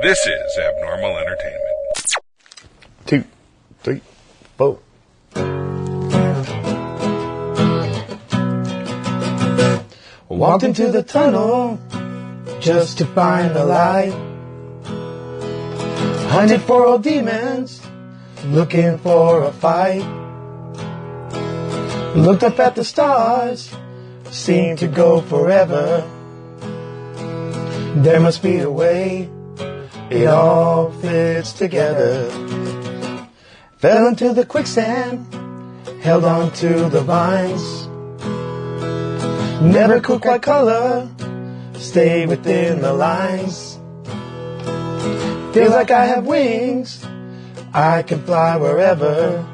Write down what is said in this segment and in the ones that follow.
This is Abnormal Entertainment. 2, 3, 4. Walked into the tunnel just to find the light. Hunted for old demons, looking for a fight. Looked up at the stars, seemed to go forever. There must be a way, it all fits together. Fell into the quicksand, held on to the vines. Never could quite color, stay within the lines. Feels like I have wings, I can fly wherever.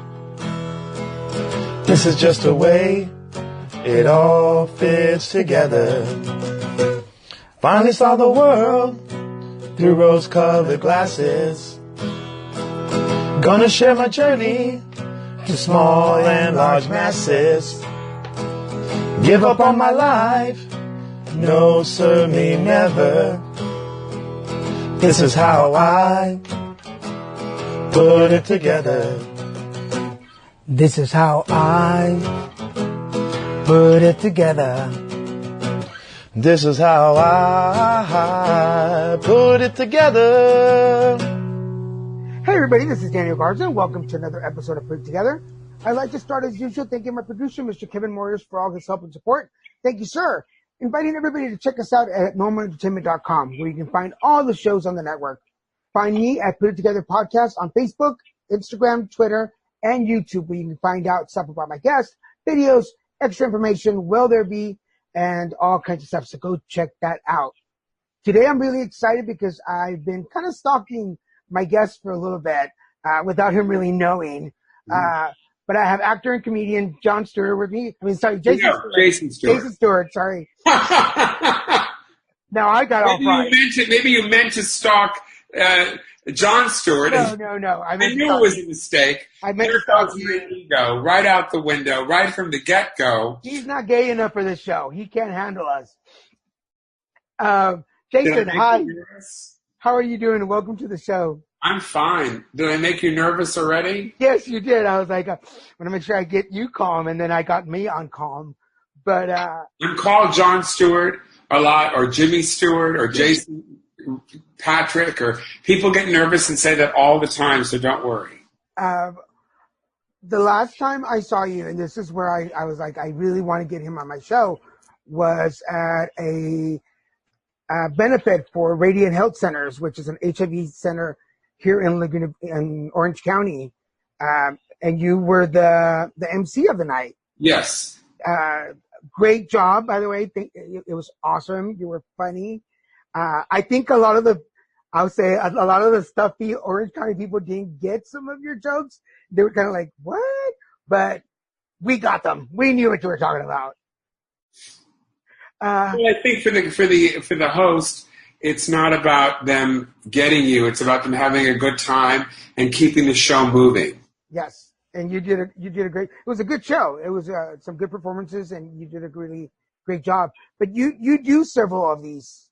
This is just a way, it all fits together. Finally saw the world through rose-colored glasses. Gonna share my journey to small and large masses. Give up on my life, no sir, me never. This is how I put it together. This is how I put it together. This is how I put it together. Hey everybody, this is Daniel Garza. Welcome to another episode of Put It Together. I'd like to start as usual thanking my producer, Mr. Kevin Moyers, for all his help and support. Thank you, sir. Inviting everybody to check us out at normalentertainment.com, where you can find all the shows on the network. Find me at Put It Together Podcast on Facebook, Instagram, Twitter, and YouTube, where you can find out stuff about my guests, videos, extra information, will there be, and all kinds of stuff. So go check that out. Today I'm really excited because I've been kind of stalking my guest for a little bit without him really knowing. But I have actor and comedian Jon Stewart with me. Jason Stewart. Jason Stewart, sorry. Now I got all right. Maybe you meant to stalk Jon Stewart. No. I knew it was a mistake. I meant to stalk you. Ego right out the window, right from the get-go. He's not gay enough for this show. He can't handle us. Jason, hi. How are you doing? Welcome to the show. I'm fine. Did I make you nervous already? Yes, you did. I was like, I want to make sure I get you calm, and then I got me on calm. But I'm called Jon Stewart a lot, or Jimmy Stewart, or Jason Patrick, or people get nervous and say that all the time, so don't worry. The last time I saw you, and this is where I was like, I really want to get him on my show, was at a benefit for Radiant Health Centers, which is an HIV center here in Laguna, in Orange County, and you were the MC of the night. Yes. Great job, by the way. It was awesome. You were funny. I think a lot of the stuffy Orange County people didn't get some of your jokes. They were kind of like, what? But we got them. We knew what you were talking about. Well, I think for the host, it's not about them getting you. It's about them having a good time and keeping the show moving. Yes, and you did a great. It was a good show. It was some good performances, and you did a really great job. But you do several of these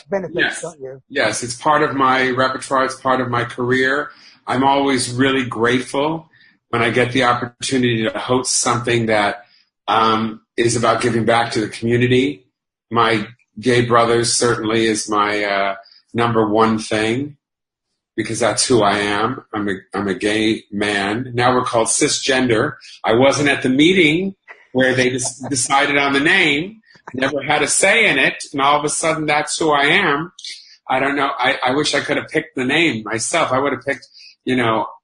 benefits, yes. Don't you? Yes, it's part of my repertoire. It's part of my career. I'm always really grateful when I get the opportunity to host something that is about giving back to the community. My gay brothers certainly is my number one thing, because that's who I am. I'm a gay man. Now we're called cisgender. I wasn't at the meeting where they decided on the name. I never had a say in it, and all of a sudden that's who I am. I don't know. I wish I could have picked the name myself. I would have picked,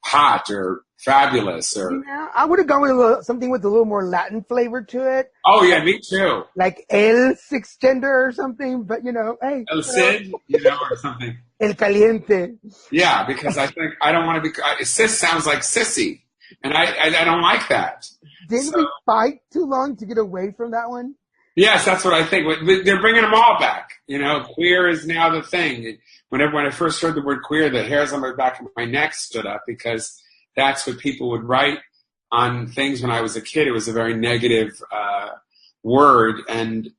hot or fabulous, or I would have gone with something with a little more Latin flavor to it. Oh yeah, me too. Like El Sixgender or something, but hey, El Cid, or something. El Caliente. Yeah, because I think I don't want to be. Cis sounds like sissy, and I don't like that. Didn't we fight too long to get away from that one? Yes, that's what I think. They're bringing them all back. Queer is now the thing. When I first heard the word queer, the hairs on the back of my neck stood up, because that's what people would write on things when I was a kid. It was a very negative word. And,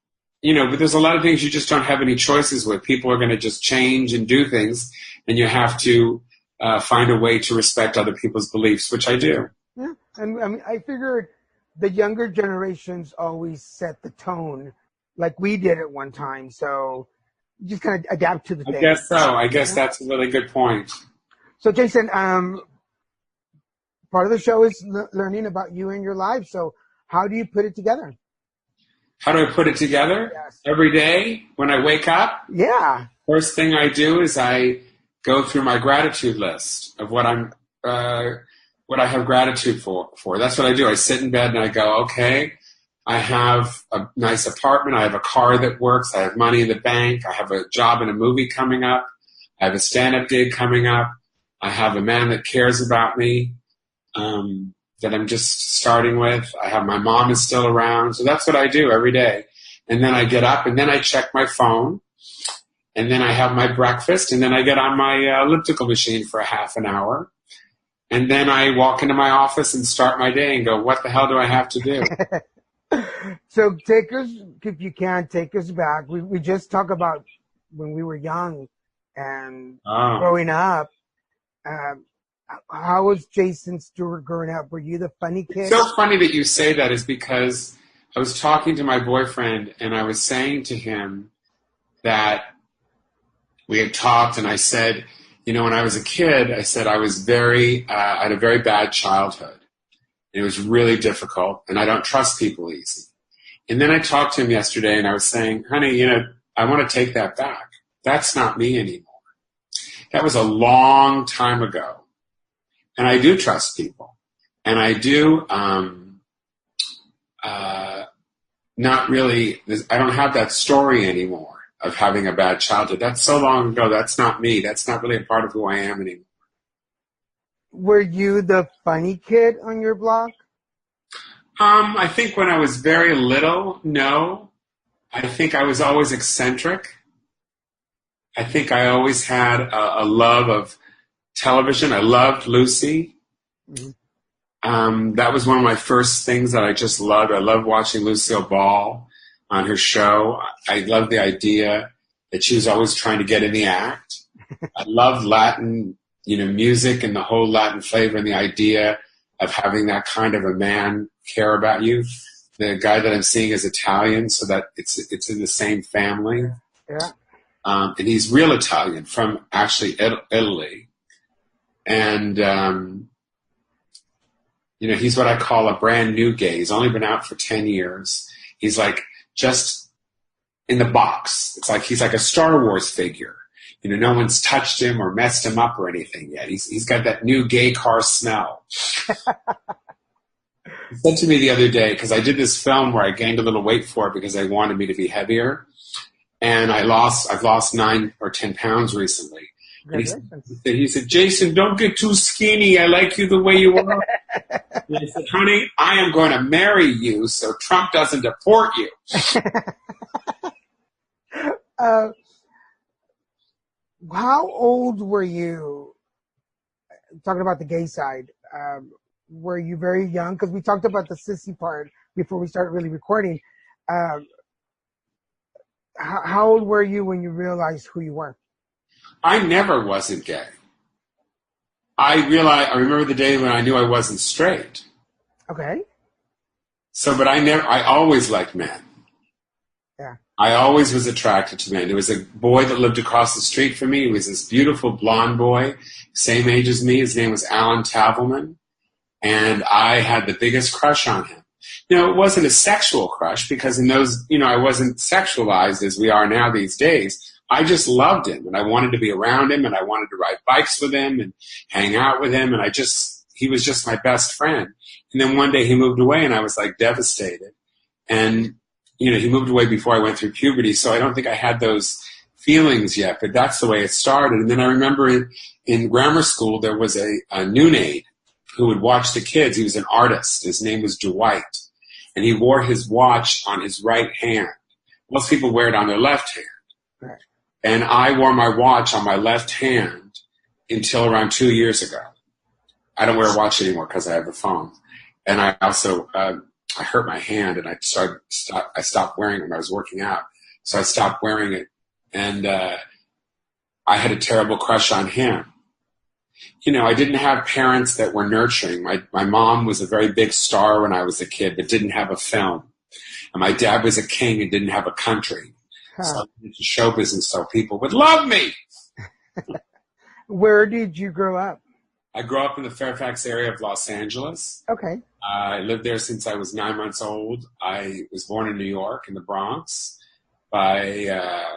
but there's a lot of things you just don't have any choices with. People are going to just change and do things. and you have to find a way to respect other people's beliefs, which I do. Yeah, and I mean, I figured the younger generations always set the tone, like we did at one time. So you just kind of adapt to the thing. I guess so. I guess that's a really good point. So, Jason, part of the show is learning about you and your life. So, how do you put it together? How do I put it together? Yes. Every day when I wake up? Yeah. First thing I do is I go through my gratitude list of what I have gratitude for. That's what I do. I sit in bed and I go, okay, I have a nice apartment. I have a car that works. I have money in the bank. I have a job in a movie coming up. I have a stand-up gig coming up. I have a man that cares about me that I'm just starting with. I have my mom is still around. So that's what I do every day. And then I get up and then I check my phone. And then I have my breakfast. And then I get on my elliptical machine for a half an hour. And then I walk into my office and start my day and go, what the hell do I have to do? So take us, if you can, take us back. We just talked about when we were young and growing up. How was Jason Stewart growing up? Were you the funny kid? It's so funny that you say that is because I was talking to my boyfriend and I was saying to him that we had talked and I said, you know, when I was a kid, I said I was I had a very bad childhood. And it was really difficult and I don't trust people easy. And then I talked to him yesterday and I was saying, honey, you know, I want to take that back. That's not me anymore. That was a long time ago. And I do trust people. And I do not really, I don't have that story anymore of having a bad childhood. That's so long ago. That's not me. That's not really a part of who I am anymore. Were you the funny kid on your block? I think when I was very little, no. I think I was always eccentric. I think I always had a love of television. I loved Lucy. Mm-hmm. That was one of my first things that I just loved. I loved watching Lucille Ball on her show. I loved the idea that she was always trying to get in the act. I loved Latin, you know, music and the whole Latin flavor and the idea of having that kind of a man care about you. The guy that I'm seeing is Italian, so that it's in the same family. Yeah. And he's real Italian from actually Italy. And, you know, he's what I call a brand new gay. He's only been out for 10 years. He's like just in the box. It's like he's like a Star Wars figure. You know, no one's touched him or messed him up or anything yet. He's got that new gay car smell. He said to me the other day, because I did this film where I gained a little weight for it because they wanted me to be heavier. And I've lost 9 or 10 pounds recently. And he said, Jason, don't get too skinny. I like you the way you are. And I said, honey, I am going to marry you so Trump doesn't deport you. How old were you? Talking about the gay side, were you very young? Because we talked about the sissy part before we started really recording. How old were you when you realized who you were? I never wasn't gay. I remember the day when I knew I wasn't straight. Okay. So, but I always liked men. Yeah. I always was attracted to men. There was a boy that lived across the street from me. He was this beautiful blonde boy, same age as me. His name was Alan Tavelman. And I had the biggest crush on him. You know, it wasn't a sexual crush because in those, you know, I wasn't sexualized as we are now these days. I just loved him and I wanted to be around him and I wanted to ride bikes with him and hang out with him. And he was just my best friend. And then one day he moved away and I was like devastated. And, you know, he moved away before I went through puberty. So I don't think I had those feelings yet, but that's the way it started. And then I remember in grammar school, there was a noon aide who would watch the kids. He was an artist. His name was Dwight. And he wore his watch on his right hand. Most people wear it on their left hand. Right. And I wore my watch on my left hand until around 2 years ago. I don't wear a watch anymore because I have a phone. And I also, I hurt my hand and I stopped wearing it when I was working out. So I stopped wearing it. And I had a terrible crush on him. I didn't have parents that were nurturing. My mom was a very big star when I was a kid, but didn't have a film. And my dad was a king and didn't have a country. Huh. So I went into show business so people would love me. Where did you grow up? I grew up in the Fairfax area of Los Angeles. Okay. I lived there since I was 9 months old. I was born in New York, in the Bronx. My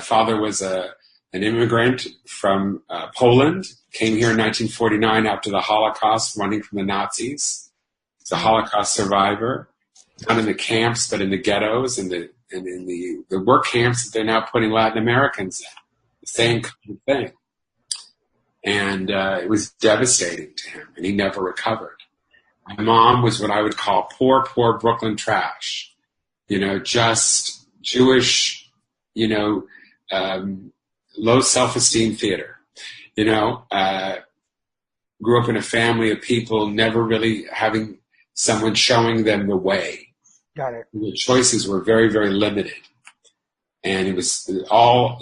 father was an immigrant from Poland, came here in 1949 after the Holocaust, running from the Nazis. He's a Holocaust survivor, not in the camps, but in the ghettos and in the work camps that they're now putting Latin Americans in. The same kind of thing. And it was devastating to him, and he never recovered. My mom was what I would call poor Brooklyn trash. Just Jewish, low self-esteem theater. Grew up in a family of people never really having someone showing them the way. Got it. The choices were very, very limited. And it was all,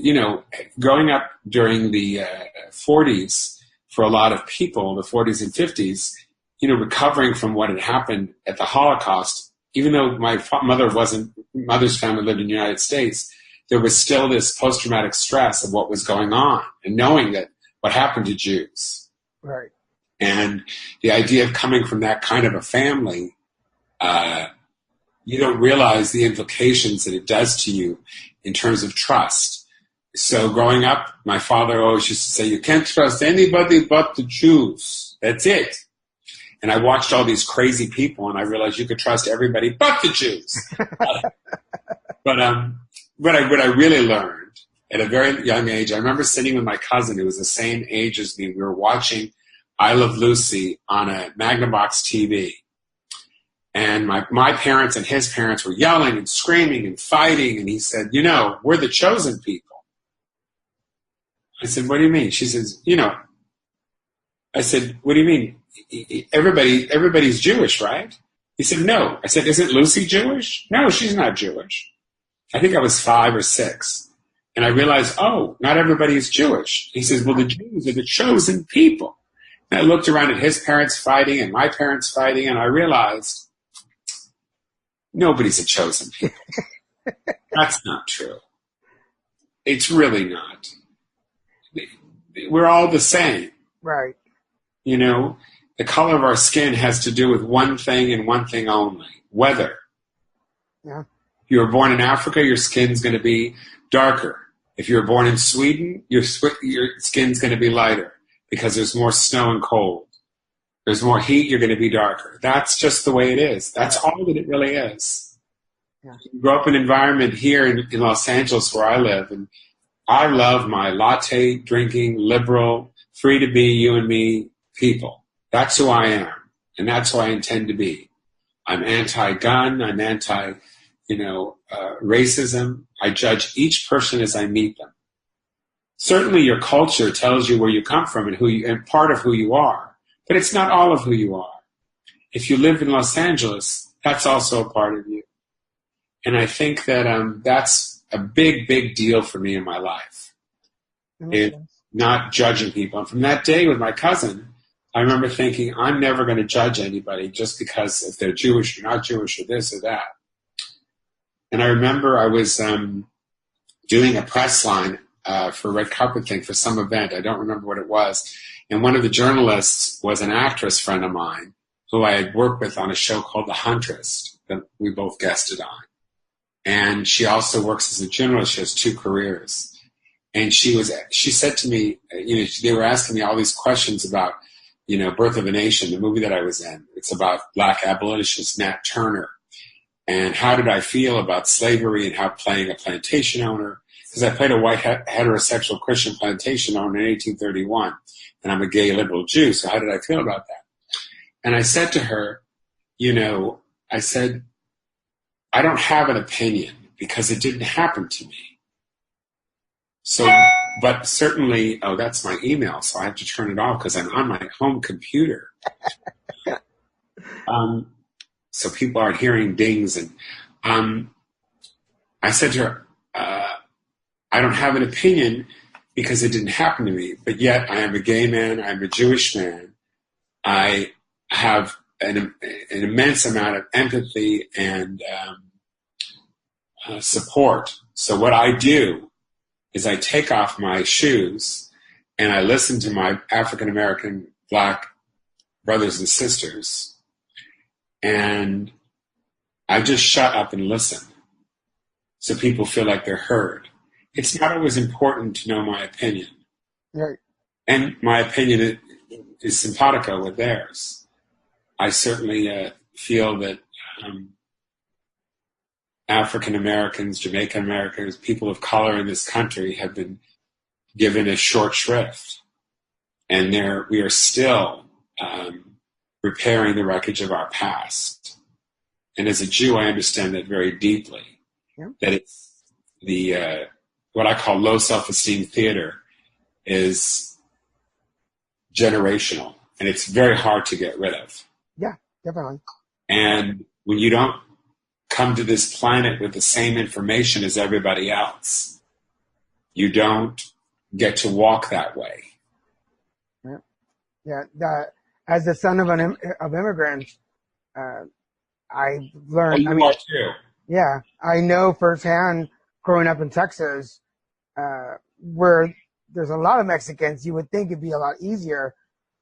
growing up during the 40s for a lot of people, the 40s and 50s, recovering from what had happened at the Holocaust, even though my mother's family lived in the United States, there was still this post-traumatic stress of what was going on and knowing that what happened to Jews. Right. And the idea of coming from that kind of a family, you don't realize the implications that it does to you in terms of trust. So growing up, my father always used to say, you can't trust anybody but the Jews. That's it. And I watched all these crazy people, and I realized you could trust everybody but the Jews. But what I really learned at a very young age, I remember sitting with my cousin who was the same age as me. We were watching I Love Lucy on a Magnavox TV. And my parents and his parents were yelling and screaming and fighting. And he said, we're the chosen people. I said, what do you mean? She says, I said, what do you mean? Everybody's Jewish, right? He said, no. I said, isn't Lucy Jewish? No, she's not Jewish. I think I was 5 or 6. And I realized, not everybody is Jewish. He says, well, the Jews are the chosen people. And I looked around at his parents fighting and my parents fighting, and I realized, nobody's a chosen people. That's not true. It's really not. We're all the same. Right. The color of our skin has to do with one thing and one thing only, weather. Yeah. If you were born in Africa, your skin's going to be darker. If you were born in Sweden, your skin's going to be lighter because there's more snow and cold. There's more heat, you're going to be darker. That's just the way it is. That's all that it really is. Yeah. You grow up in an environment here in Los Angeles where I live, and I love my latte drinking, liberal, free to be you and me people. That's who I am, and that's who I intend to be. I'm anti-gun. I'm anti-racism. I judge each person as I meet them. Certainly, your culture tells you where you come from and part of who you are. But it's not all of who you are. If you live in Los Angeles, that's also a part of you. And I think that that's a big, big deal for me in my life. Not judging people. And from that day with my cousin, I remember thinking, I'm never going to judge anybody just because if they're Jewish or not Jewish or this or that. And I remember I was doing a press line for a red carpet thing for some event. I don't remember what it was. And one of the journalists was an actress friend of mine who I had worked with on a show called The Huntress that we both guested on. And she also works as a journalist. She has 2 careers. And she said to me, they were asking me all these questions about, Birth of a Nation, the movie that I was in. It's about black abolitionist Nat Turner. And how did I feel about slavery and how playing a plantation owner, because I played a white heterosexual Christian plantation owner in 1831. And I'm a gay liberal Jew, so how did I feel about that? And I said to her, I don't have an opinion because it didn't happen to me. So, but certainly, that's my email, so I have to turn it off because I'm on my home computer. So people aren't hearing dings. And I said to her, I don't have an opinion because it didn't happen to me. But yet I am a gay man. I'm a Jewish man. I have an immense amount of empathy and support. So what I do is I take off my shoes and I listen to my African-American Black brothers and sisters, and I just shut up and listen so people feel like they're heard. It's not always important to know my opinion. Right. And my opinion is simpatico with theirs. I certainly feel that African Americans, Jamaican Americans, people of color in this country have been given a short shrift. And we are still repairing the wreckage of our past. And as a Jew, I understand that very deeply. Yeah. That it's the what I call low self-esteem theater is generational, and it's very hard to get rid of. Yeah, definitely. And when you don't come to this planet with the same information as everybody else, you don't get to walk that way. Yeah. As the son of immigrants, I've learned. Oh, you are too. Yeah, I know firsthand. Growing up in Texas, where there's a lot of Mexicans, you would think it'd be a lot easier,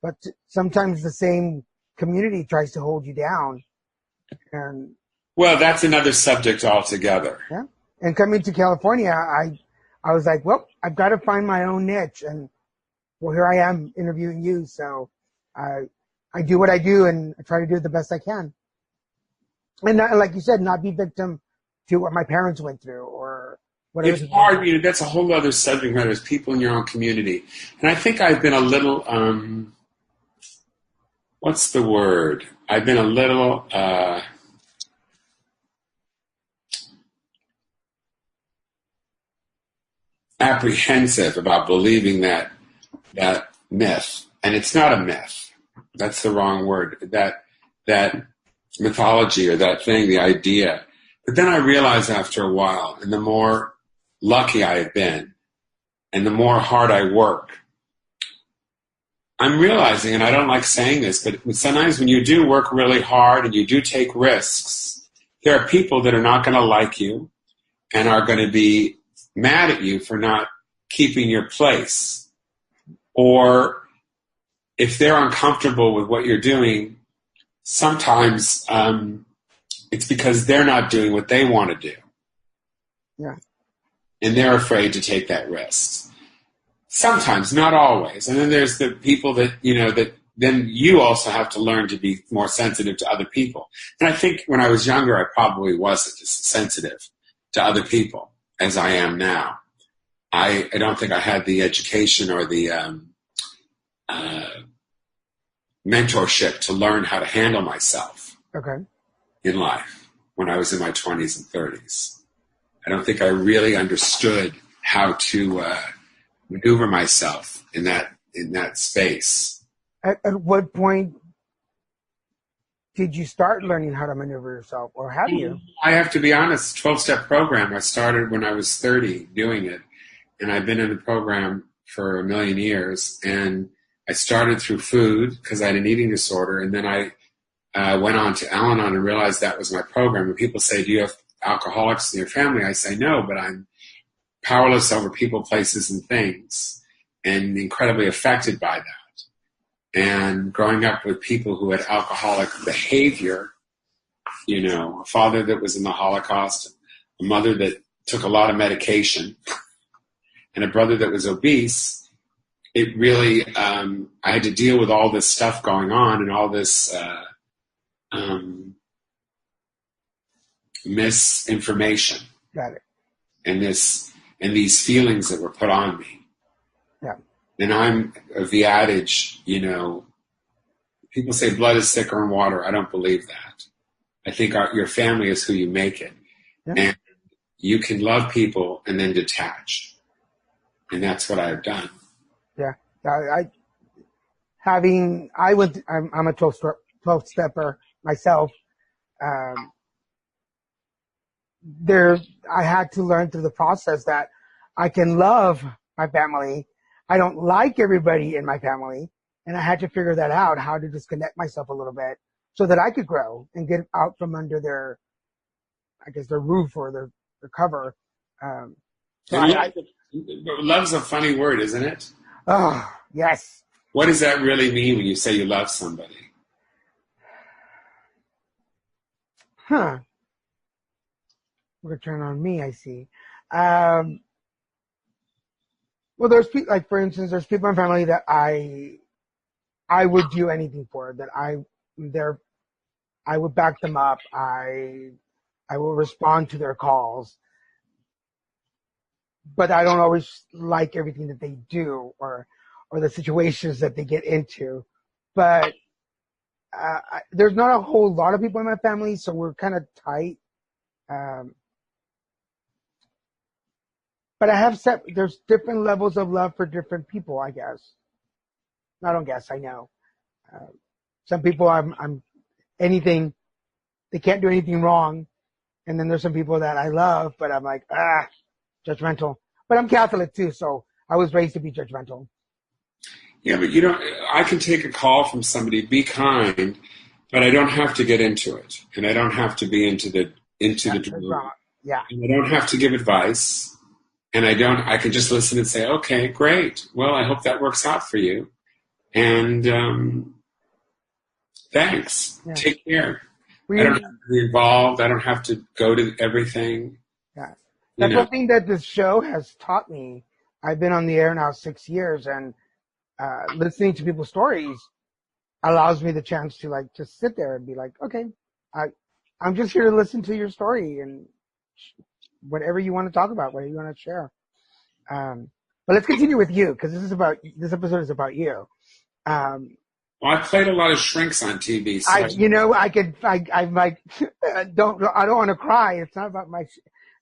but sometimes the same community tries to hold you down. And well, that's another subject altogether. Yeah, and coming to California, I was like, well, I've got to find my own niche, and well, here I am interviewing you. So I do what I do, and I try to do it the best I can. And not, like you said, not be victim to what my parents went through or whatever. It's hard. That's a whole other subject matter. There's people in your own community. And I think I've been a little, what's the word? I've been a little apprehensive about believing that myth. And it's not a myth. That's the wrong word. That mythology or that thing, the idea. But then I realized after a while, and the more lucky I have been, and the more hard I work, I'm realizing, and I don't like saying this, but sometimes when you do work really hard and you do take risks, there are people that are not going to like you and are going to be mad at you for not keeping your place. Or if they're uncomfortable with what you're doing, sometimes it's because they're not doing what they want to do. Yeah. And they're afraid to take that risk. Sometimes, not always. And then there's the people that, that then you also have to learn to be more sensitive to other people. And I think when I was younger, I probably wasn't as sensitive to other people as I am now. I don't think I had the education or the mentorship to learn how to handle myself in life when I was in my 20s and 30s. I don't think I really understood how to maneuver myself in that space. At what point did you start learning how to maneuver yourself, or have you? I have to be honest, 12-step program, I started when I was 30 doing it, and I've been in the program for a million years, and I started through food because I had an eating disorder, and then I went on to Al-Anon and realized that was my program. And people say, do you have alcoholics in your family? I say no, but I'm powerless over people, places, and things, and incredibly affected by that. And growing up with people who had alcoholic behavior, a father that was in the Holocaust, a mother that took a lot of medication, and a brother that was obese, it really, I had to deal with all this stuff going on and all this misinformation. Got it. And these feelings that were put on me. Yeah. And I'm of the adage, people say blood is thicker than water. I don't believe that. I think your family is who you make it. Yeah. And you can love people and then detach. And that's what I've done. Yeah. I'm a 12-stepper myself. I had to learn through the process that I can love my family. I don't like everybody in my family. And I had to figure that out, how to disconnect myself a little bit so that I could grow and get out from under their roof or their cover. Love's a funny word, isn't it? Oh, yes. What does that really mean when you say you love somebody? Huh. We're going to turn on me, I see. Well, there's people, like, for instance, there's people in my family that I would do anything for, that I would back them up. I will respond to their calls, but I don't always like everything that they do or the situations that they get into. But there's not a whole lot of people in my family, so we're kind of tight. But there's different levels of love for different people, I guess. I don't guess, I know. Some people I'm anything, they can't do anything wrong. And then there's some people that I love, but I'm like, judgmental. But I'm Catholic too, so I was raised to be judgmental. Yeah, but I can take a call from somebody, be kind, but I don't have to get into it. And I don't have to be into the drama. Yeah. And I don't have to give advice. And I can just listen and say, okay, great. Well, I hope that works out for you. And thanks. Yeah. Take care. I don't have to be involved. I don't have to go to everything. Yeah. That's one thing that this show has taught me. I've been on the air now 6 years, and listening to people's stories allows me the chance to, like, just sit there and be like, okay, I'm just here to listen to your story and whatever you want to talk about, whatever you want to share. But let's continue with you, because this episode is about you. Well, I played a lot of shrinks on TV. So I don't want to cry. It's not about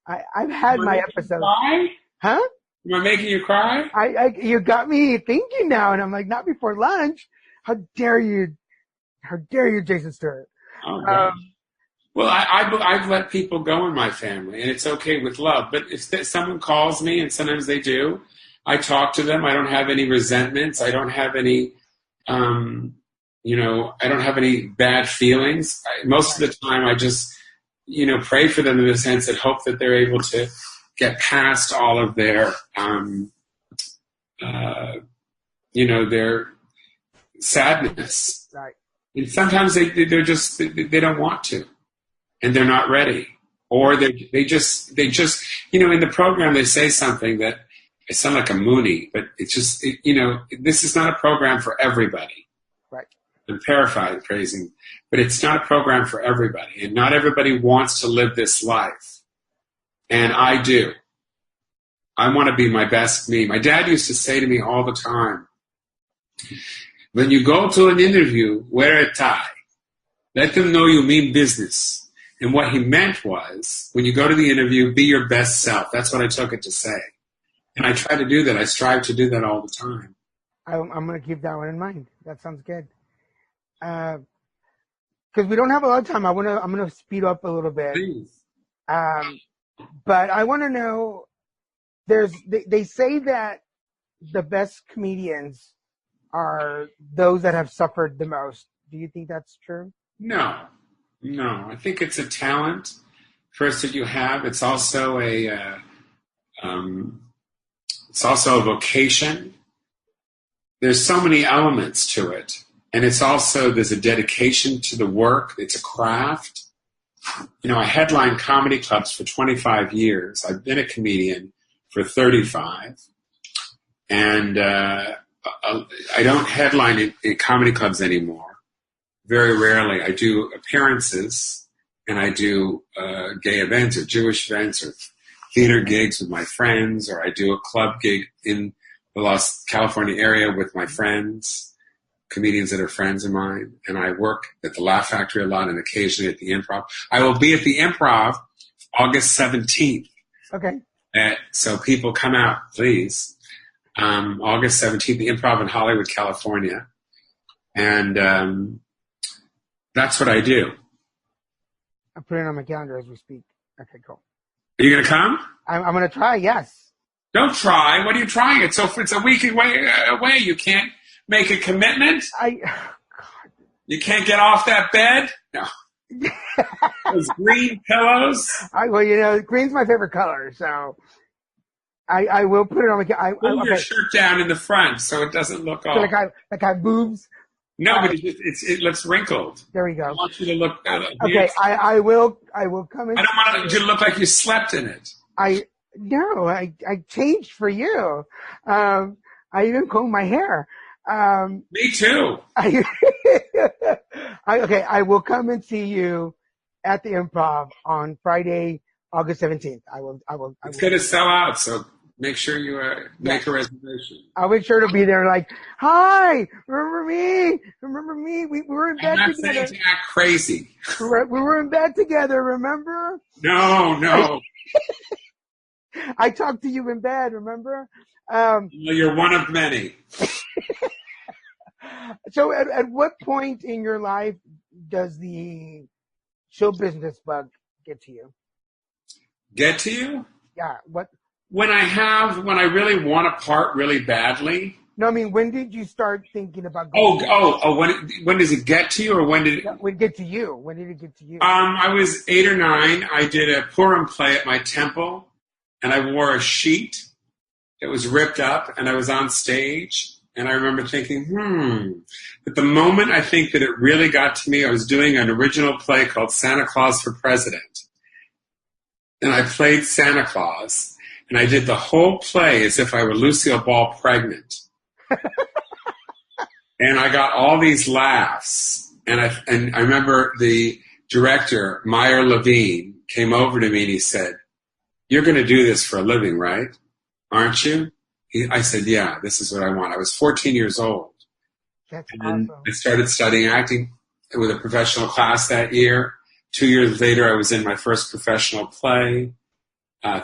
I've had my episodes. Cry? Huh? Am I making you cry? You got me thinking now, and I'm like, not before lunch. How dare you, Jason Stewart? Oh, God. Well, I've let people go in my family, and it's okay with love. But if someone calls me, and sometimes they do, I talk to them. I don't have any resentments. I don't have any, I don't have any bad feelings. Most of the time, I just, pray for them in the sense that hope that they're able to get past all of their, their sadness. Right. And sometimes they don't want to. And they're not ready, or they just in the program they say something that I sound like a Mooney, but it's just this is not a program for everybody. Right. I'm paraphrasing, but it's not a program for everybody, and not everybody wants to live this life. And I do. I want to be my best me. My dad used to say to me all the time, when you go to an interview, wear a tie. Let them know you mean business. And what he meant was, when you go to the interview, be your best self. That's what I took it to say. And I try to do that. I strive to do that all the time. I'm going to keep that one in mind. That sounds good. Because we don't have a lot of time. I'm going to speed up a little bit. Please. But I want to know, they say that the best comedians are those that have suffered the most. Do you think that's true? No, I think it's a talent first that you have. It's also a vocation. There's so many elements to it, and there's a dedication to the work. It's a craft. I headlined comedy clubs for 25 years. I've been a comedian for 35, and I don't headline in comedy clubs anymore. Very rarely. I do appearances, and I do gay events or Jewish events or theater gigs with my friends, or I do a club gig in the Los California area with my friends, comedians that are friends of mine, and I work at the Laugh Factory a lot and occasionally at the Improv. I will be at the Improv August 17th. Okay. So people come out, please. August 17th, the Improv in Hollywood, California. And that's what I do. I'm putting it on my calendar as we speak. Okay, cool. Are you going to come? I'm going to try, yes. Don't try. What are you trying? It's a week away. You can't make a commitment. You can't get off that bed. No. Those green pillows. Green's my favorite color, so I will put it on my. Pull your shirt down in the front so it doesn't look so off. like I have boobs. No, but it looks wrinkled. There we go. I want you to look. Okay, I will come in. I don't want you to look like you slept in it. I changed for you. I even combed my hair. Me too. I will come and see you at the Improv on Friday, August 17th. I will. It's going to sell out, so make sure you make a reservation. I'll make sure to be there. Like, hi, remember me? Remember me? We were in bed I'm not together. saying to act crazy. We were in bed together. Remember? No. I talked to you in bed. Remember? You're one of many. So at what point in your life does the show business bug get to you? Get to you? Yeah. What? When I really want a part really badly. No, I mean, when did you start thinking about going? When does it get to you, or when did it get to you? When did it get to you? I was 8 or 9. I did a Purim play at my temple, and I wore a sheet. It was ripped up, and I was on stage, and I remember thinking, But the moment I think that it really got to me, I was doing an original play called Santa Claus for President, and I played Santa Claus. And I did the whole play as if I were Lucille Ball pregnant. And I got all these laughs. And I remember the director, Meyer Levine, came over to me and he said, "You're going to do this for a living, right? Aren't you?" I said, "Yeah, this is what I want." I was 14 years old. That's and awesome. I started studying acting with a professional class that year. 2 years later, I was in my first professional play.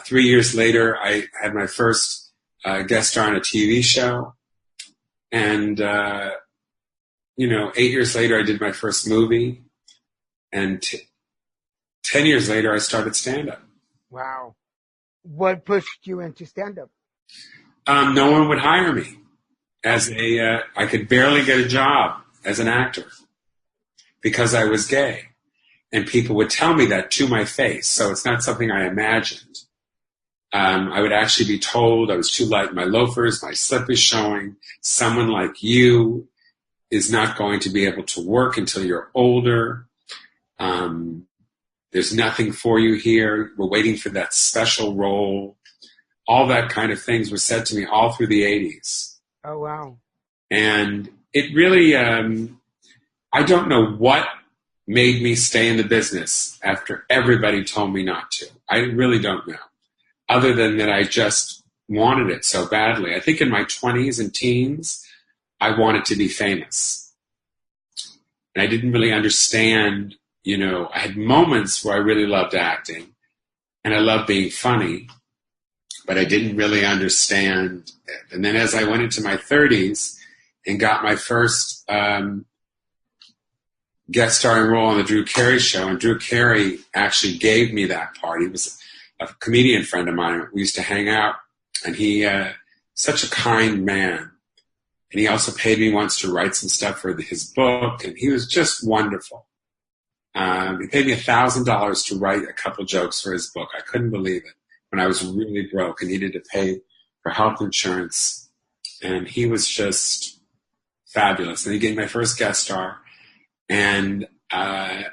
3 years later, I had my first guest star on a TV show. And, 8 years later, I did my first movie. And 10 years later, I started stand-up. Wow. What pushed you into stand-up? No one would hire me. I could barely get a job as an actor because I was gay. And people would tell me that to my face. So it's not something I imagined. I would actually be told I was too light in my loafers, my slip is showing. Someone like you is not going to be able to work until you're older. There's nothing for you here. We're waiting for that special role. All that kind of things were said to me all through the 80s. Oh, wow. And it really, I don't know what made me stay in the business after everybody told me not to. I really don't know. Other than that, I just wanted it so badly. I think in my 20s and teens, I wanted to be famous. And I didn't really understand, I had moments where I really loved acting and I loved being funny, but I didn't really understand it. And then as I went into my 30s and got my first guest starring role on the Drew Carey show, and Drew Carey actually gave me that part. He was a comedian friend of mine. We used to hang out, and he such a kind man. And he also paid me once to write some stuff for his book, and he was just wonderful. He paid me $1,000 to write a couple jokes for his book. I couldn't believe it when I was really broke and needed to pay for health insurance. And he was just fabulous. And he gave me my first guest star, and that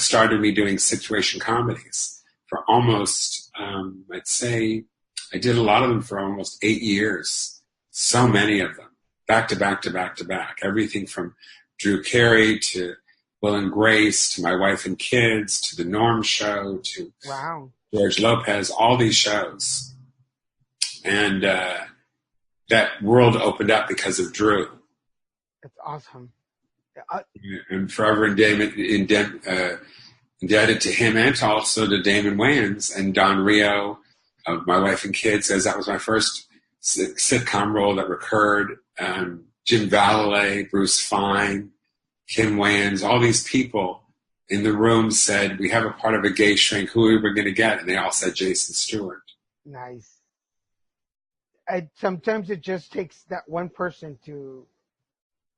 started me doing situation comedies for almost, I'd say, I did a lot of them for almost 8 years. So many of them, back to back to back to back. Everything from Drew Carey to Will and Grace to My Wife and Kids to The Norm Show to George Lopez, all these shows. And that world opened up because of Drew. That's awesome. And forever indebted to him and also to Damon Wayans and Don Rio of My Wife and Kids, as that was my first sitcom role that recurred. Jim Vallee, Bruce Fine, Kim Wayans, all these people in the room said, "We have a part of a gay shrink. Who are we going to get?" And they all said Jason Stewart. Nice. sometimes it just takes that one person to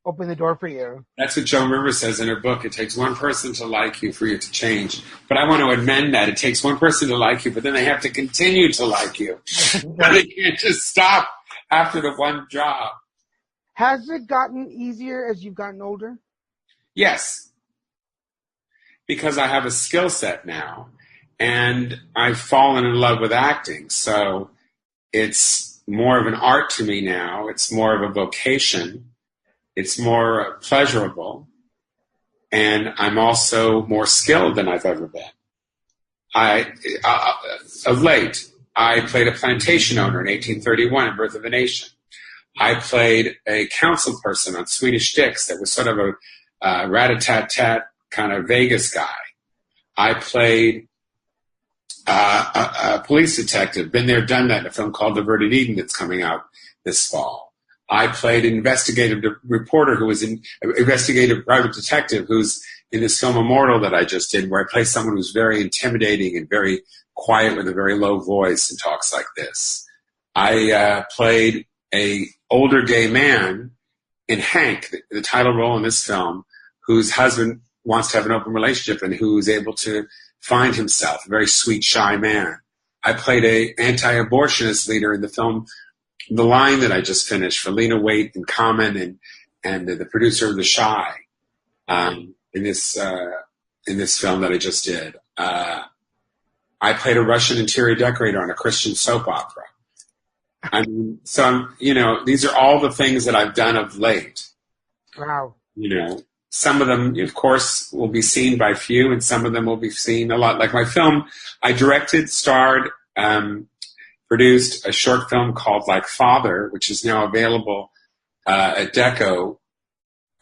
open the door for you. That's what Joan Rivers says in her book. It takes one person to like you for you to change. But I want to amend that. It takes one person to like you, but then they have to continue to like you. They can't just stop after the one job. Has it gotten easier as you've gotten older? Yes. Because I have a skill set now, and I've fallen in love with acting. So it's more of an art to me now. It's more of a vocation. It's more pleasurable, and I'm also more skilled than I've ever been. Of late, I played a plantation owner in 1831 in Birth of a Nation. I played a council person on Swedish Dicks that was sort of a rat-a-tat-tat kind of Vegas guy. I played a police detective, been there, done that, in a film called Averted Eden that's coming out this fall. I played an investigative reporter who was an investigative private detective who's in this film Immortal that I just did, where I play someone who's very intimidating and very quiet with a very low voice and talks like this. I played a older gay man in Hank, the title role in this film, whose husband wants to have an open relationship and who's able to find himself, a very sweet, shy man. I played a anti-abortionist leader in the film The Line that I just finished for Lena Waite and Common and the producer of The Shy in this film that I just did. I played a Russian interior decorator on a Christian soap opera. I mean, so these are all the things that I've done of late. Wow. Some of them, of course, will be seen by few, and some of them will be seen a lot. Like my film, I directed, starred, produced a short film called Like Father, which is now available at Deco.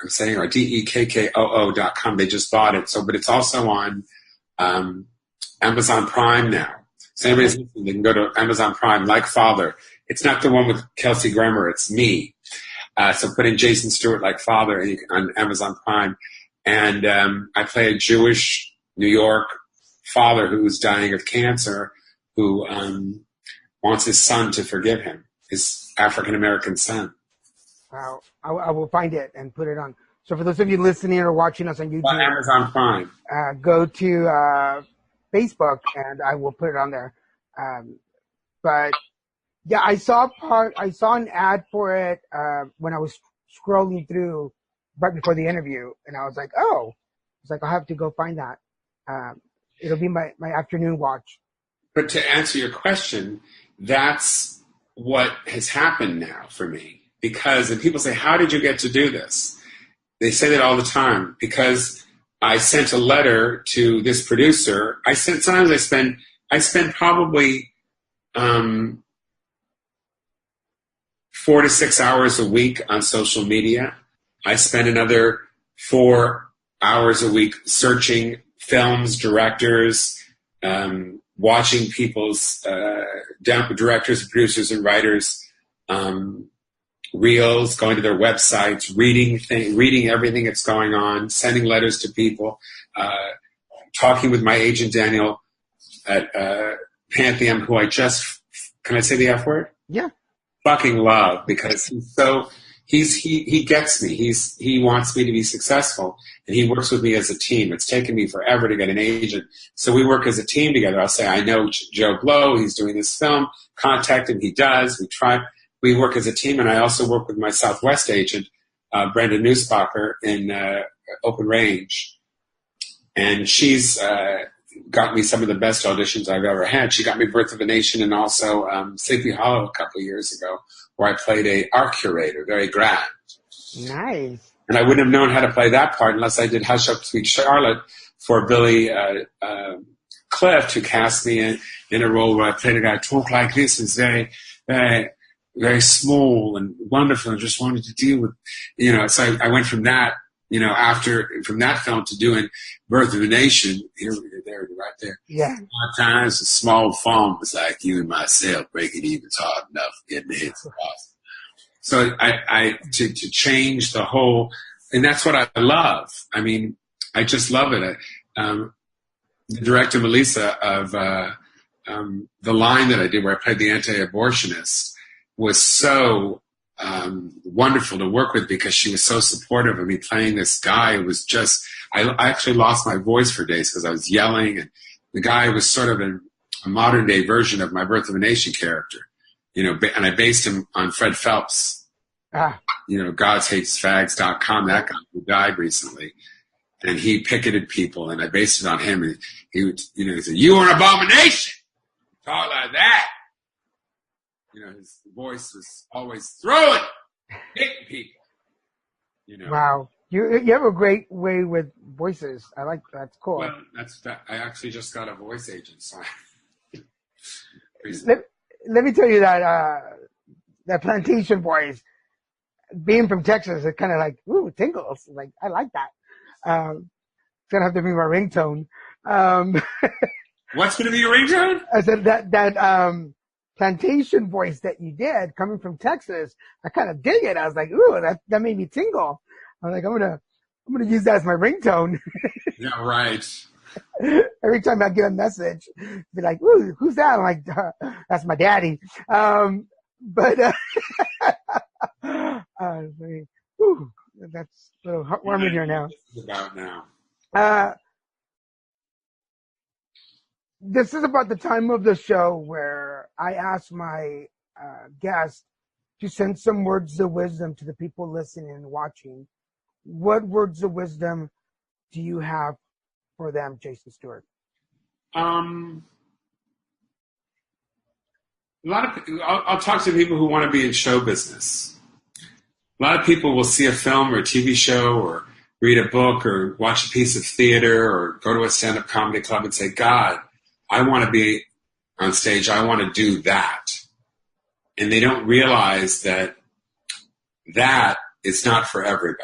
I'm saying, or DEKKOO.com. They just bought it. But it's also on Amazon Prime now. So anybody's listening, they can go to Amazon Prime, Like Father. It's not the one with Kelsey Grammer, it's me. So put in Jason Stewart, Like Father, on Amazon Prime. And I play a Jewish New York father who's dying of cancer, who wants his son to forgive him, his African-American son. Wow. I will find it and put it on. So for those of you listening or watching us on YouTube, on Amazon Prime, go to Facebook and I will put it on there. But yeah, I saw an ad for it when I was scrolling through right before the interview, and I was like, oh, it's like I'll have to go find that. It'll be my afternoon watch. But to answer your question, that's what has happened now for me. Because, and people say, how did you get to do this? They say that all the time. Because I sent a letter to this producer. I spend probably 4 to 6 hours a week on social media. I spend another 4 hours a week searching films, directors, watching people's directors, producers, and writers reels, going to their websites, reading everything that's going on, sending letters to people, talking with my agent Daniel at Pantheon, who I just, can I say the F word? Yeah. Fucking love, because he gets me. He wants me to be successful, and he works with me as a team. It's taken me forever to get an agent, so we work as a team together. I'll say, I know Joe Blow, he's doing this film, contact him, he does. We work as a team, and I also work with my Southwest agent, Brenda Nussbacher, in Open Range, and she's got me some of the best auditions I've ever had. She got me Birth of a Nation and also Sleepy Hollow a couple of years ago, where I played a art curator, very grand. Nice. And I wouldn't have known how to play that part unless I did Hush Up Sweet Charlotte for Billy Clift, who cast me in a role where I played a guy talk like this, and very, very, very small and wonderful, and just wanted to deal with, so I went from that, from that film to doing Birth of a Nation. Here, there, right there. Yeah. Sometimes a small farm was like you and myself, breaking even's hard enough, getting the hits across. So I to change the whole, and that's what I love. I mean, I just love it. The director Melissa of The Line that I did, where I played the anti-abortionist, was so wonderful to work with because she was so supportive of me playing this guy who was just, I actually lost my voice for days because I was yelling, and the guy was sort of a modern day version of my Birth of a Nation character, and I based him on Fred Phelps, godshatesfags.com, that guy who died recently. And he picketed people, and I based it on him. And he said, "You are an abomination." Talk like that. His voice was always throwing, hitting people. Wow, you have a great way with voices. I like that. That's cool. Well, I actually just got a voice agent, so. Let me tell you that plantation voice, being from Texas, it kind of like tingles. Like I like that. It's gonna have to be my ringtone. What's gonna be your ringtone? I said that plantation voice that you did coming from Texas. I kind of dig it. I was like, ooh, that made me tingle. I was like, I'm gonna use that as my ringtone. Yeah, right. Every time I get a message, be like, ooh, who's that? I'm like, that's my daddy. Ooh, that's a little heartwarming here now. This is about now. This is about the time of the show where I ask my guests to send some words of wisdom to the people listening and watching. What words of wisdom do you have for them, Jason Stewart? A lot of I'll talk to people who want to be in show business. A lot of people will see a film or a TV show or read a book or watch a piece of theater or go to a stand-up comedy club and say, God, I want to be on stage. I want to do that. And they don't realize that is not for everybody.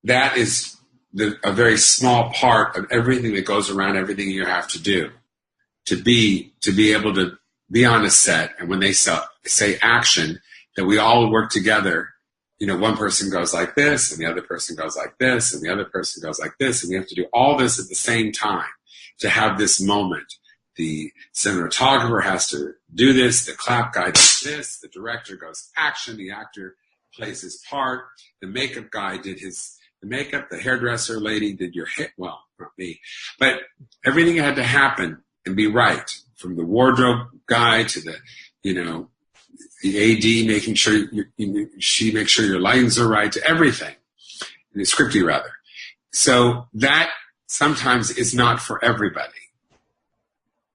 That is a very small part of everything that goes around everything you have to do to be able to be on a set. And when they say action, that we all work together. One person goes like this, and the other person goes like this, and the other person goes like this, and we have to do all this at the same time to have this moment. The cinematographer has to do this, the clap guy does this, the director goes action, the actor plays his part, the makeup guy did the makeup, the hairdresser lady did your hair, well, not me, but everything had to happen and be right, from the wardrobe guy to the AD making sure she makes sure your lines are right, to everything, the scripty rather. So that sometimes is not for everybody.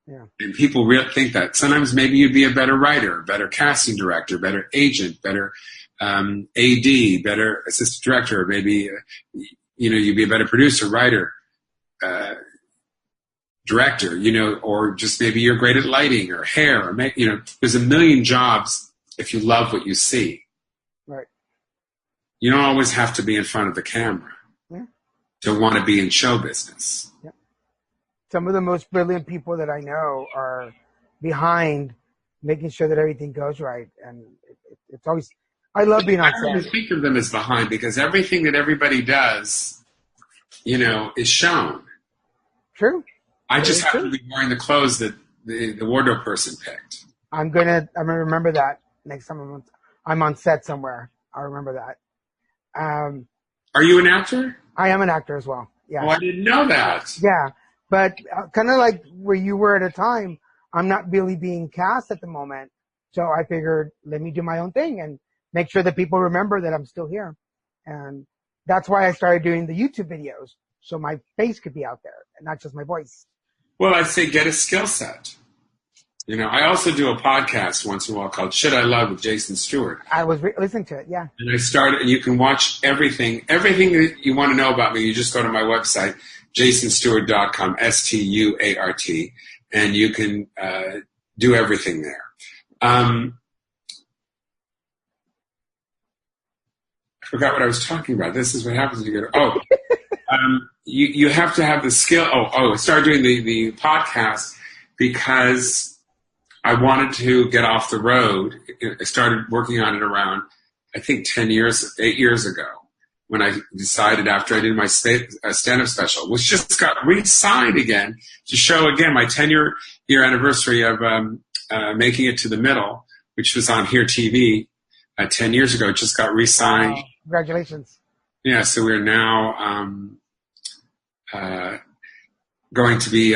Yeah. And people think that. Sometimes maybe you'd be a better writer, better casting director, better agent, better AD, better assistant director, maybe you'd be a better producer, writer, director, or just maybe you're great at lighting or hair, or there's a million jobs if you love what you see. Right. You don't always have to be in front of the camera to want to be in show business. Yeah. Some of the most brilliant people that I know are behind making sure that everything goes right, and it's always. I love being on set. I don't even think of them as behind, because everything that everybody does, is shown. True. I just happen to be wearing the clothes that the wardrobe person picked. I'm gonna remember that next time I'm on set somewhere. I'll remember that. Are you an actor? I am an actor as well. Yeah. Oh, I didn't know that. Yeah, but kind of like where you were at a time, I'm not really being cast at the moment, so I figured let me do my own thing and make sure that people remember that I'm still here, and that's why I started doing the YouTube videos, so my face could be out there and not just my voice. Well, I'd say get a skill set. I also do a podcast once in a while called Should I Love with Jason Stewart. I was listening to it, yeah. And I started, and you can watch everything that you want to know about me. You just go to my website, jasonstewart.com, Stuart, and you can do everything there. I forgot what I was talking about. This is what happens when you go you have to have the skill. I started doing the podcast because I wanted to get off the road. I started working on it around, I think 8 years ago, when I decided after I did my stand-up special, which just got re-signed again to show again my 10-year anniversary of Making It to the Middle, which was on Here TV 10 years ago, just got re-signed. Wow. Congratulations. Yeah, so we're now going to be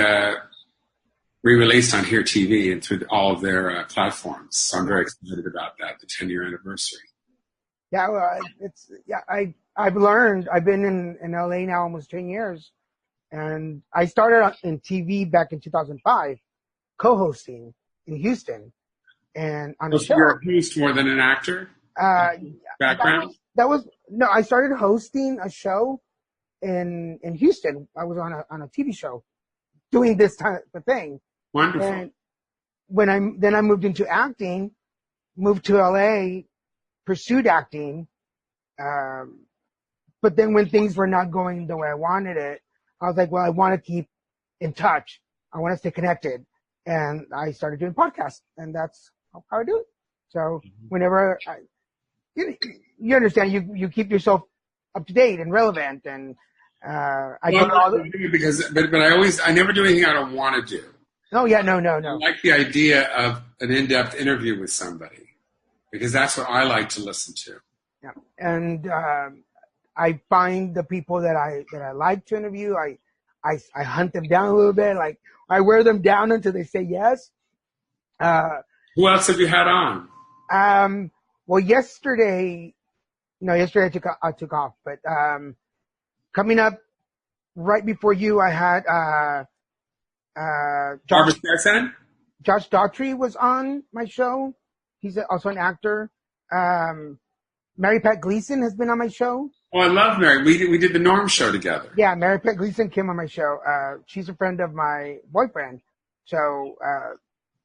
re-released on Here TV and through all of their platforms. So I'm very excited about that, the 10-year anniversary. Yeah, well, I've learned. I've been in LA now almost 10 years, and I started in TV back in 2005, co-hosting in Houston, and on a show. You're a host more than an actor? Background? No. I started hosting a show in Houston. I was on a TV show doing this type of thing. Wonderful. And when I moved into acting, moved to LA, pursued acting. But then when things were not going the way I wanted it, I was like, well, I want to keep in touch. I want to stay connected. And I started doing podcasts, and that's how I do it. So whenever you understand, you keep yourself up to date and relevant. And but I never do anything I don't want to do. Oh yeah, no. I like the idea of an in-depth interview with somebody because that's what I like to listen to. Yeah, and I find the people that I like to interview. I hunt them down a little bit. Like I wear them down until they say yes. Who else have you had on? Well, yesterday I took off, but coming up right before you, I had Josh Daughtry was on my show. He's also an actor. Mary Pat Gleason has been on my show. Oh, I love Mary. We did the Norm show together. Yeah, Mary Pat Gleason came on my show. She's a friend of my boyfriend. So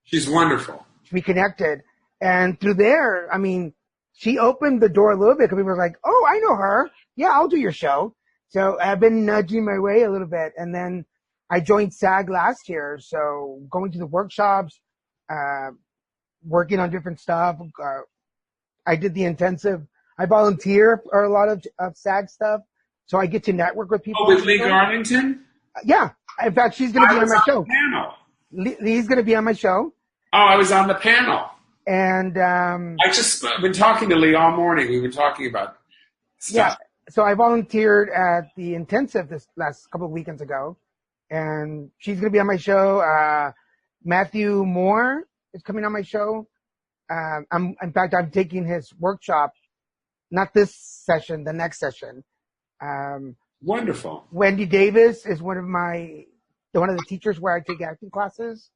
she's wonderful. We connected. And through there, I mean, she opened the door a little bit because people were like, oh, I know her. Yeah, I'll do your show. So I've been nudging my way a little bit. And then I joined SAG last year. So going to the workshops, working on different stuff. I did the intensive. I volunteer for a lot of SAG stuff. So I get to network with people. Oh, with Lee Garlington? Yeah. In fact, she's going to be on my show. Panel. Lee's going to be on my show. Oh, I was on the panel. And I just been talking to Lee all morning. We've been talking about stuff. Yeah. So I volunteered at the intensive this last couple of weekends ago, and she's going to be on my show. Matthew Moore is coming on my show. I'm taking his workshop, not this session, the next session. Wonderful. Wendy Davis is one of the teachers where I take acting classes.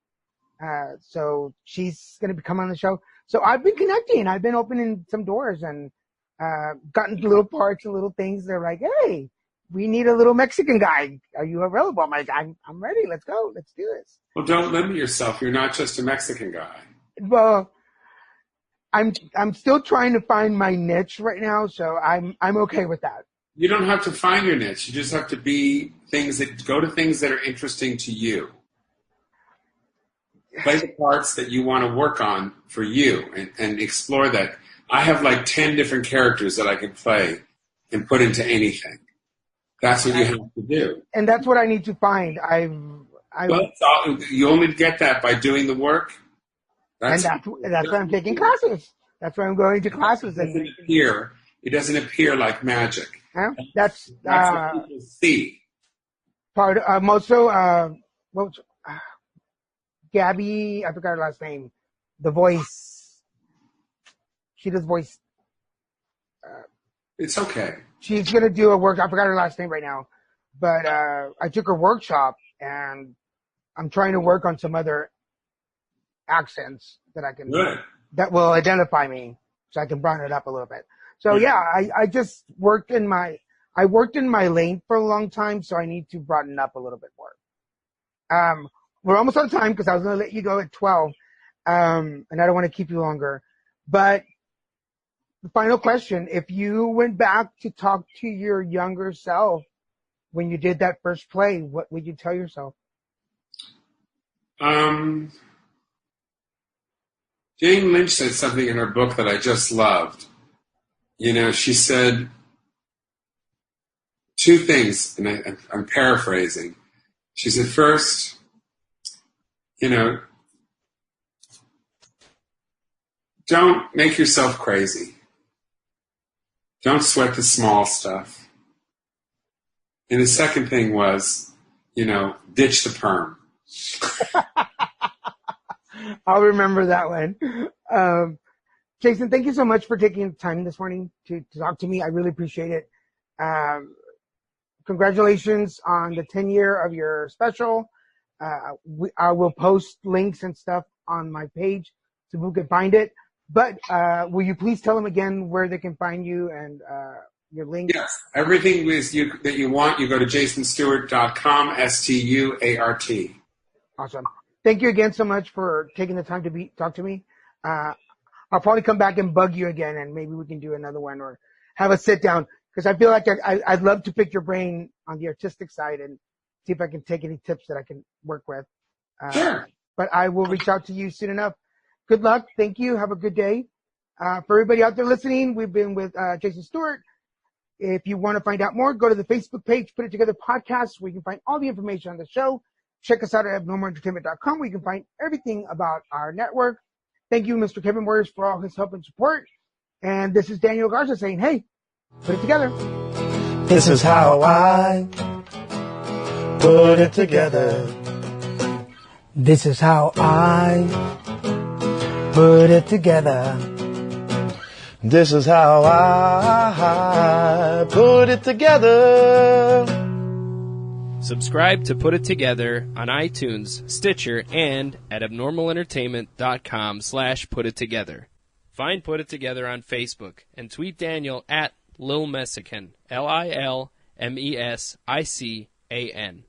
So she's going to come on the show. So I've been connecting. I've been opening some doors and gotten little parts and little things. They're like, hey, we need a little Mexican guy. Are you available? I'm like, I'm ready. Let's go. Let's do this. Well, don't limit yourself. You're not just a Mexican guy. Well, I'm still trying to find my niche right now, so I'm okay with that. You don't have to find your niche. You just have to go to things that are interesting to you. Play the parts that you want to work on for you and explore that. I have like 10 different characters that I can play and put into anything. That's what you have to do. And that's what I need to find. You only get that by doing the work. That's why I'm taking classes. That's why I'm going to classes. It doesn't appear like magic. That's what people see. Gabby, I forgot her last name. The voice. She does voice. It's okay. She's going to do a workshop. I forgot her last name right now. But I took her workshop, and I'm trying to work on some other accents that will identify me, so I can broaden it up a little bit. So yeah, I just worked in my lane for a long time, so I need to broaden up a little bit more. We're almost out of time because I was going to let you go at 12, and I don't want to keep you longer. But the final question, if you went back to talk to your younger self when you did that first play, what would you tell yourself? Jane Lynch said something in her book that I just loved. She said two things, and I'm paraphrasing. She said, first, don't make yourself crazy. Don't sweat the small stuff. And the second thing was, ditch the perm. I'll remember that one. Jason, thank you so much for taking the time this morning to talk to me. I really appreciate it. Congratulations on the 10-year of your special. I will post links and stuff on my page so people can find it. But will you please tell them again where they can find you and your link? Yes, everything that you want, you go to jasonstewart.com, STUART. Awesome. Thank you again so much for taking the time to talk to me. I'll probably come back and bug you again, and maybe we can do another one or have a sit down, because I feel like I'd love to pick your brain on the artistic side and see if I can take any tips that I can work with. Sure. But I will reach out to you soon enough. Good luck. Thank you. Have a good day. For everybody out there listening, we've been with Jason Stewart. If you want to find out more, go to the Facebook page, Put It Together Podcast, where you can find all the information on the show. Check us out at abnormalentertainment.com, where you can find everything about our network. Thank you, Mr. Kevin Warriors, for all his help and support. And this is Daniel Garza saying, hey, put it together. This is how I put it together. This is how I put it together. This is how I put it together. Subscribe to Put It Together on iTunes, Stitcher, and at abnormalentertainment.com/putittogether. Find Put It Together on Facebook and tweet Daniel at Lil Messican, LILMESICAN.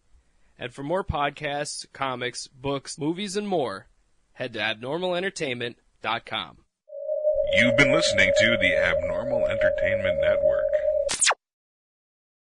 And for more podcasts, comics, books, movies, and more, head to abnormalentertainment.com. You've been listening to the Abnormal Entertainment Network.